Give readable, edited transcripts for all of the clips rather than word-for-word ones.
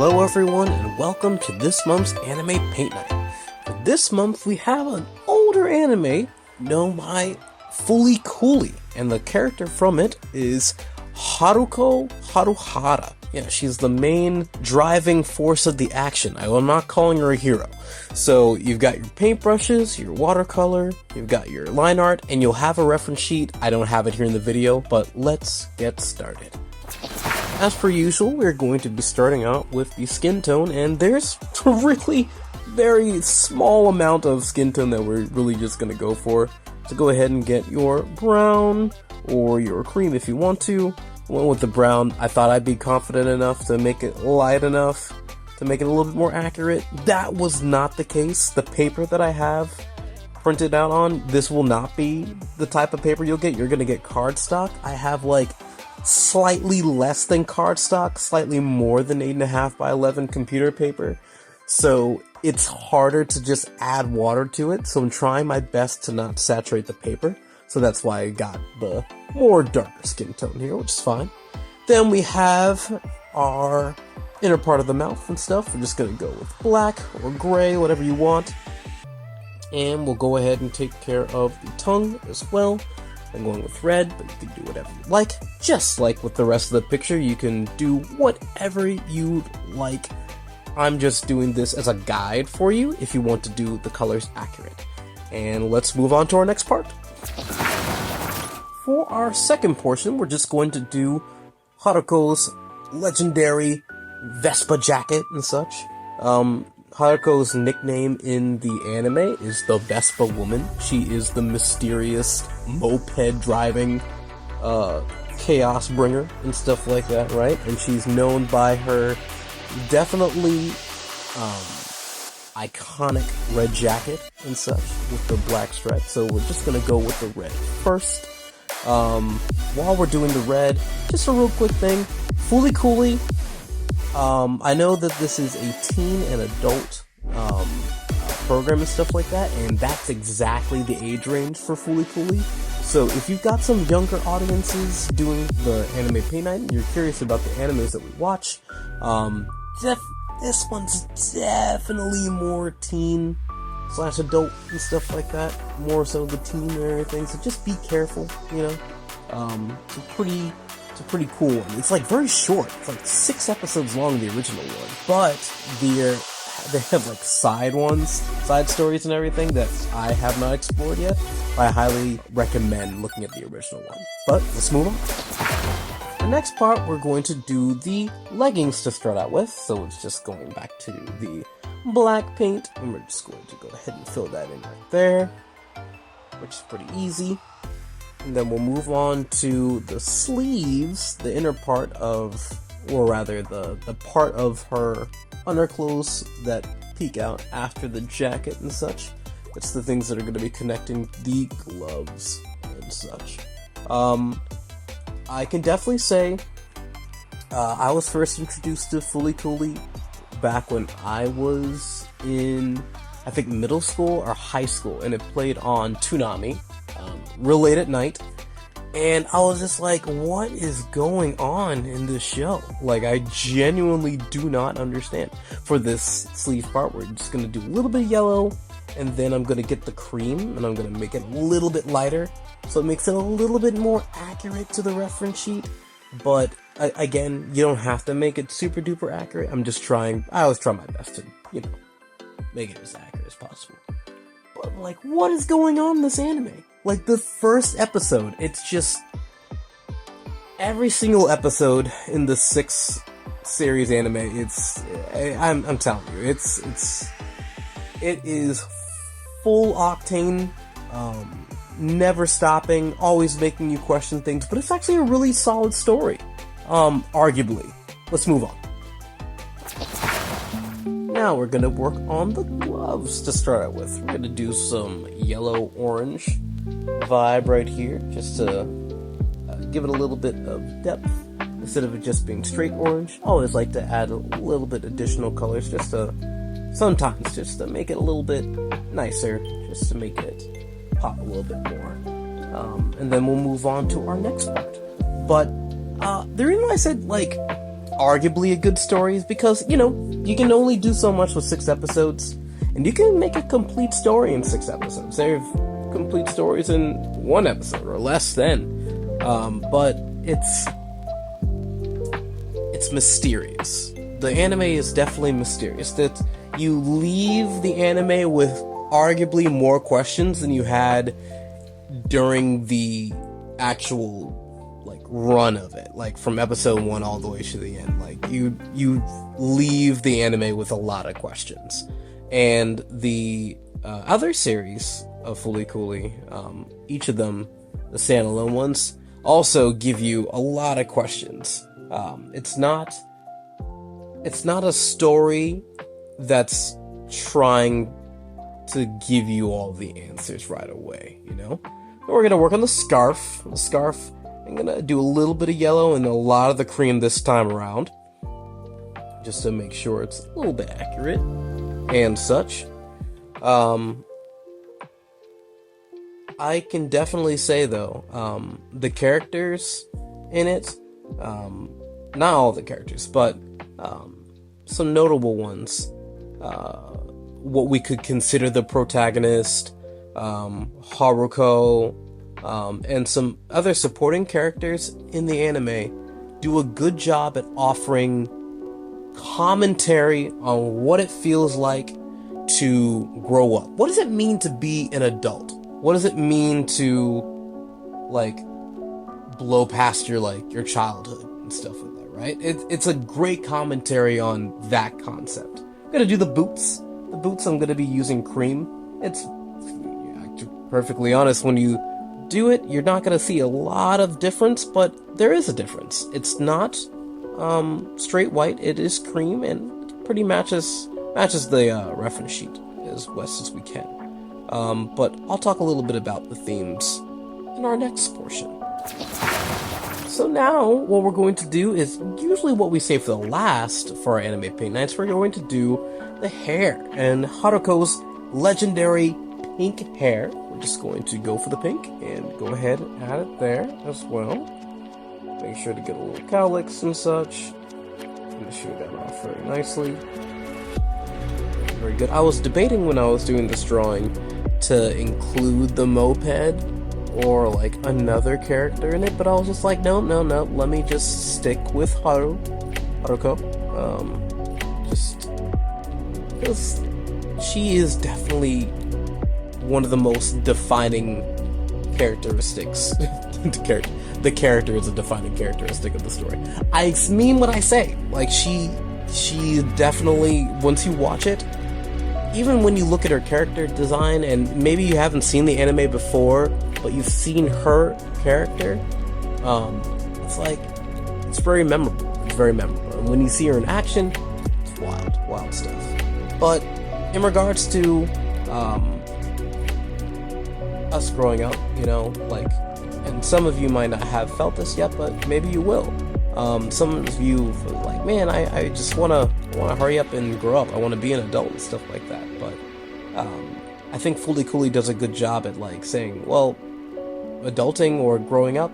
Hello everyone, and welcome to this month's Anime Paint Night. For this month, we have an older anime known by Fooly Cooly, and the character from it is Haruko Haruhara. Yeah, she's the main driving force of the action. I am not calling her a hero. So, you've got your paintbrushes, your watercolor, you've got your line art, and you'll have a reference sheet. I don't have it here in the video, but let's get started. As per usual, we're going to be starting out with the skin tone, and there's a really very small amount of skin tone that we're really just going to go for. So go ahead and get your brown, or your cream if you want to. Went with the brown. I thought I'd be confident enough to make it light enough to make it a little bit more accurate. That was not the case. The paper that I have printed out on, this will not be the type of paper you'll get. You're going to get cardstock. I have like slightly less than cardstock, slightly more than 8.5 by 11 computer paper, so it's harder to just add water to it, so I'm trying my best to not saturate the paper, so that's why I got the more darker skin tone here, which is fine. Then we have our inner part of the mouth and stuff. We're just gonna go with black or gray, whatever you want, and we'll go ahead and take care of the tongue as well. I'm going with red, but you can do whatever you like. Just like with the rest of the picture, you can do whatever you like. I'm just doing this as a guide for you if you want to do the colors accurate. And let's move on to our next part. For our second portion, we're just going to do Haruko's legendary Vespa jacket and such. Haruko's nickname in the anime is the Vespa Woman. She is the mysterious moped driving chaos bringer and stuff like that, right? And she's known by her definitely iconic red jacket and such with the black stripe. So we're just gonna go with the red first. While we're doing the red, just a real quick thing. Fooly Cooly. I know that this is a teen and adult program and stuff like that, and that's exactly the age range for Fooly Cooly. So if you've got some younger audiences doing the anime paint night and you're curious about the animes that we watch, this one's definitely more teen / adult and stuff like that. More so the teen and everything, so just be careful, you know. It's a pretty cool one. It's like very short. It's like 6 episodes long, the original one. But they have like side stories and everything that I have not explored yet. I highly recommend looking at the original one. But let's move on. The next part, we're going to do the leggings to start out with. So it's just going back to the black paint. And we're just going to go ahead and fill that in right there, which is pretty easy. And then we'll move on to the sleeves, the inner part of, or rather the part of her underclothes that peek out after the jacket and such. It's the things that are going to be connecting the gloves and such. I can definitely say I was first introduced to Fooly Cooly back when I was in, I think, middle school or high school, and it played on Toonami. Real late at night, and I was just like, what is going on in this show? Like, I genuinely do not understand. For this sleeve part, we're just going to do a little bit of yellow, and then I'm going to get the cream, and I'm going to make it a little bit lighter, so it makes it a little bit more accurate to the reference sheet. But, again, you don't have to make it super duper accurate. I always try my best to, make it as accurate as possible. But, like, what is going on in this anime? Like, the first episode, it's just, every single episode in the 6 series anime, I'm telling you, it is full octane, never stopping, always making you question things, but it's actually a really solid story, arguably. Let's move on. Now we're gonna work on the gloves to start out with. We're gonna do some yellow-orange vibe right here, just to give it a little bit of depth instead of it just being straight orange. I always like to add a little bit additional colors just to make it a little bit nicer, just to make it pop a little bit more. And then we'll move on to our next part. But the reason why I said, like, arguably a good story is because, you can only do so much with 6 episodes, and you can make a complete story in 6 episodes. There's complete stories in 1 episode or less than. But it's mysterious. The anime is definitely mysterious. That you leave the anime with arguably more questions than you had during the actual run of it, from episode 1 all the way to the end. You leave the anime with a lot of questions. And the other series of Fooly Cooly, each of them, the standalone ones, also give you a lot of questions. It's not a story that's trying to give you all the answers right away, We're gonna work on the scarf. I'm gonna do a little bit of yellow and a lot of the cream this time around, just to make sure it's a little bit accurate and such. I can definitely say though, the characters in it, not all the characters, but some notable ones, what we could consider the protagonist, Haruko, and some other supporting characters in the anime do a good job at offering commentary on what it feels like to grow up. What does it mean to be an adult? What does it mean to blow past your childhood and stuff like that, right? It's a great commentary on that concept. I'm gonna do the boots. The boots, I'm gonna be using cream. It's, to be perfectly honest, when you do it, you're not gonna see a lot of difference, but there is a difference. It's not straight white. It is cream, and it pretty matches the reference sheet as best as we can. But I'll talk a little bit about the themes in our next portion. So now, what we're going to do is usually what we save for the last for our anime paint nights. We're going to do the hair and Haruko's legendary pink hair. We're just going to go for the pink and go ahead and add it there as well. Make sure to get a little cowlicks and such. Finishing that off very nicely. Very good. I was debating when I was doing this drawing to include the moped or another character in it, but I was just no, let me just stick with Haruko, just because she is definitely one of the most defining characteristics. The character is a defining characteristic of the story. I mean what I say. She definitely, once you watch it, even when you look at her character design, and maybe you haven't seen the anime before, but you've seen her character, it's very memorable. It's very memorable. And when you see her in action, it's wild stuff. But in regards to us growing up, and some of you might not have felt this yet, but maybe you will. Some of you feel man, I just wanna hurry up and grow up. I want to be an adult and stuff like that. But I think Fooly Cooly does a good job at saying, well, adulting or growing up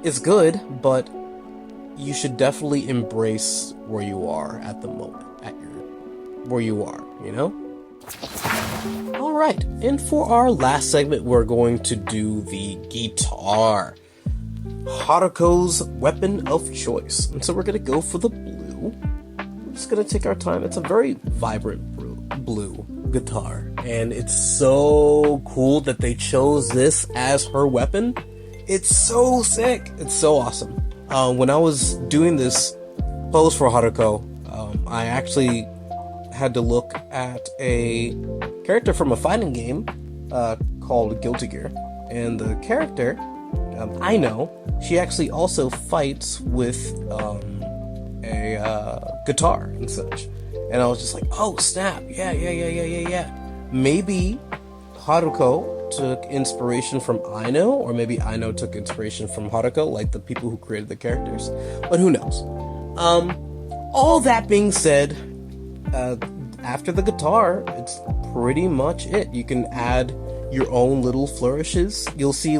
is good, but you should definitely embrace where you are at the moment, where you are, Alright, and for our last segment, we're going to do the guitar. Haruko's weapon of choice. And so we're going to go for the blue. We're just going to take our time. It's a very vibrant blue guitar. And it's so cool that they chose this as her weapon. It's so sick. It's so awesome. When I was doing this pose for Haruko, I actually had to look at a character from a fighting game called Guilty Gear. And the character, I know, she actually also fights with a guitar and such. And I was just oh snap, yeah. Maybe Haruko took inspiration from Aino, or maybe Aino took inspiration from Haruko, the people who created the characters. But who knows? All that being said, after the guitar, it's pretty much it. You can add your own little flourishes. You'll see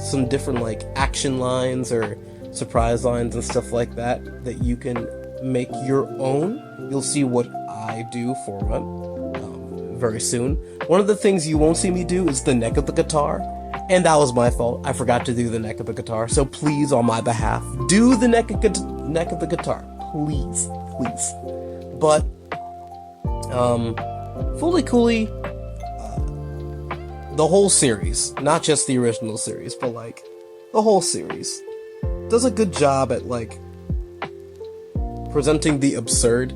some different action lines or surprise lines and stuff like that you can make your own. You'll see what I do for one very soon. One of the things you won't see me do is the neck of the guitar, and that was my fault. I forgot to do the neck of the guitar, so please, on my behalf, do the neck of the guitar. Please. But, Fully Cooley, the whole series, not just the original series, but like, the whole series, does a good job at like, presenting the absurd,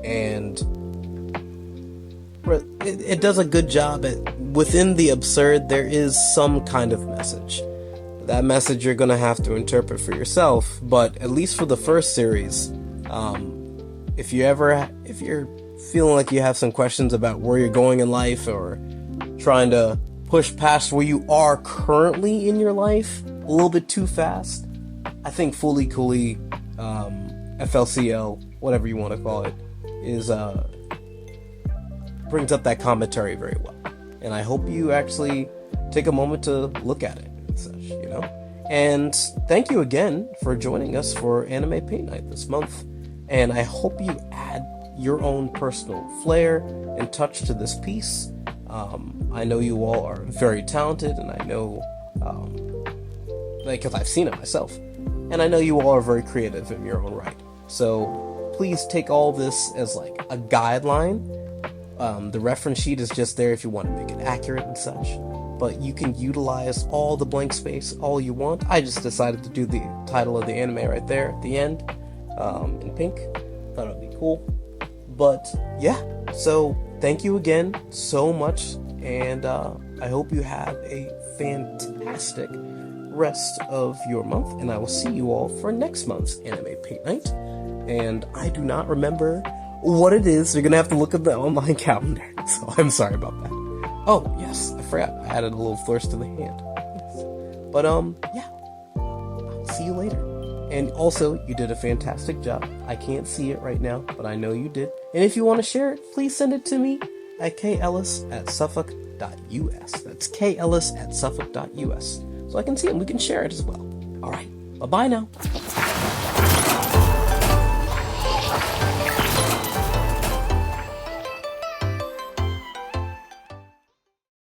and it does a good job at, within the absurd, there is some kind of message. That message you're gonna have to interpret for yourself, but at least for the first series, if you're feeling like you have some questions about where you're going in life, or trying to push past where you are currently in your life a little bit too fast, I think Fully Cooley, FLCL, whatever you want to call it, is brings up that commentary very well. And I hope you actually take a moment to look at it and such, you know? And thank you again for joining us for Anime Paint Night this month. And I hope you add your own personal flair and touch to this piece. I know you all are very talented, and I know, because I've seen it myself, and I know you all are very creative in your own right. So please take all this as like a guideline. The reference sheet is just there if you want to make it accurate and such, but you can utilize all the blank space all you want. I just decided to do the title of the anime right there at the end, in pink. Thought it would be cool. But yeah, so thank you again so much, and I hope you have a fantastic rest of your month, and I will see you all for next month's Anime Paint Night. And I do not remember what it is. You're gonna have to look at the online calendar, so I'm sorry about that. Oh yes, I forgot, I added a little flourish to the hand. Yes. But yeah, I'll see you later. And also, you did a fantastic job. I can't see it right now, but I know you did. And if you want to share it, please send it to me at kellis@suffolk.us. That's kellis@suffolk.us. So I can see it and we can share it as well. Alright, bye-bye now.